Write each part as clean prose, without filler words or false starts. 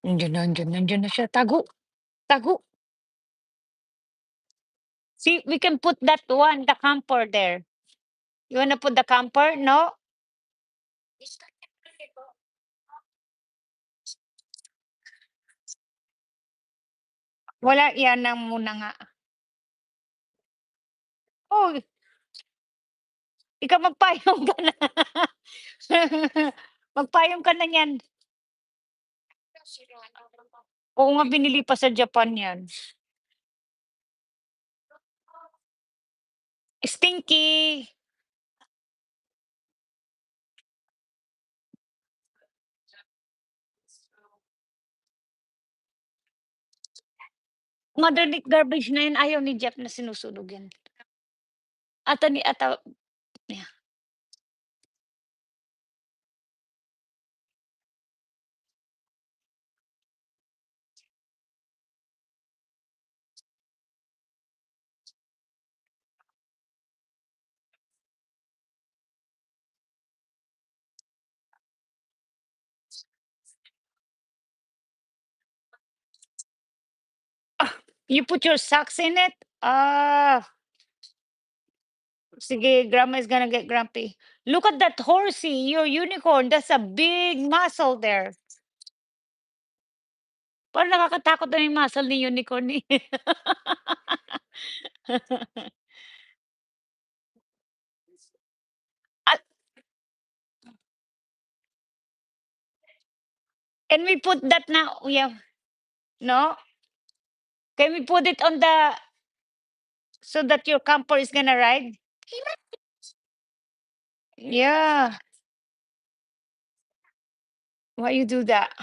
Nandiyan na siya. Tago, tago. See, we can put that one, the camper there. You wanna put the camper? No? Wala, yan ang muna nga. Oh, ikaw magpayong ka na. Magpayong ka na niyan. Oo nga, binili pa sa Japan yan. Stinky. Motherly garbage na yan, ayaw ni Jeff na sinusunog yan. Ata yeah. You put your socks in it? Ah, sige, grandma is gonna get grumpy. Look at that horsey, your unicorn. That's a big muscle there. Parang nakakatakot na yung muscle ni unicorn eh. Ah, can we put that now? Yeah, no? Can we put it on the so that your camper is gonna ride? Yeah. Why you do that?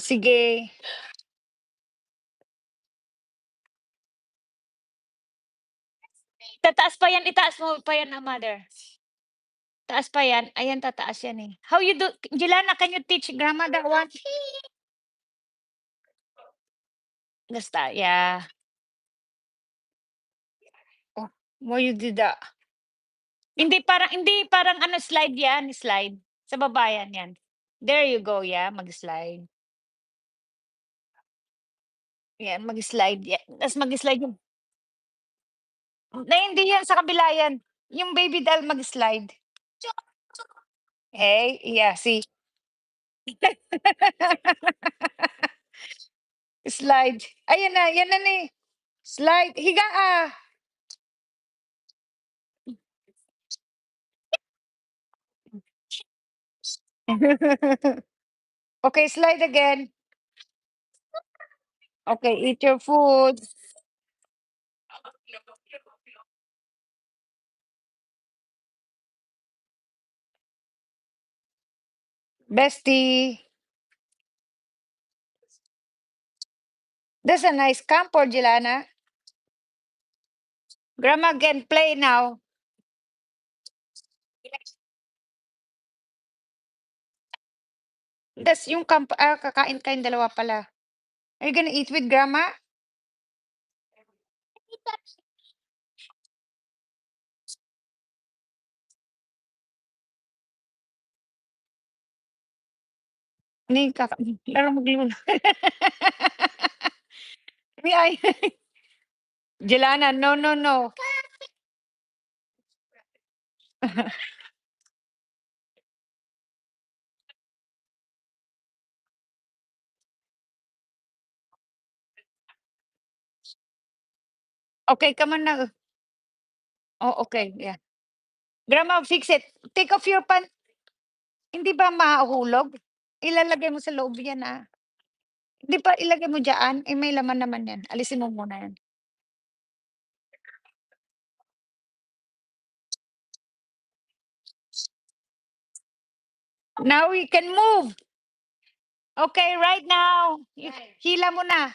Sige. Tataas pa yan, itaas mo pa yan, mother. Taas pa yan. Ayan, tataas yan eh. How you do, Jelana, can you teach grandma that one? Basta, yeah. Oh, why you do that? Hindi parang ano, slide yan, slide. Sa baba yan. There you go, yeah, mag-slide. Yan, mag-slide yan. Tas mag-slide yung hindi yan, sa kabila yan. Yung baby doll mag-slide. Hey, yeah, see? Slide. Ayan na, yan na ni. Slide, higa, ah. Okay, slide again. Okay, eat your food. Bestie. That's a nice camper, Jelana. Grandma can play now. That's yung kakain kayong dalawa pala. Are you gonna eat with grandma? Ni laro maglulu Ni ay Jelana, no, no, no. Okay, come on now. Oh, okay, yeah. Grandma, fix it. Take off your hindi ba mahuhulog? Ilalagay mo sa loob yan, ah. Hindi ba ilagay mo diyaan? Eh, may laman naman yan. Alisin mo muna yan. Now we can move. Okay, right now. Hila mo na.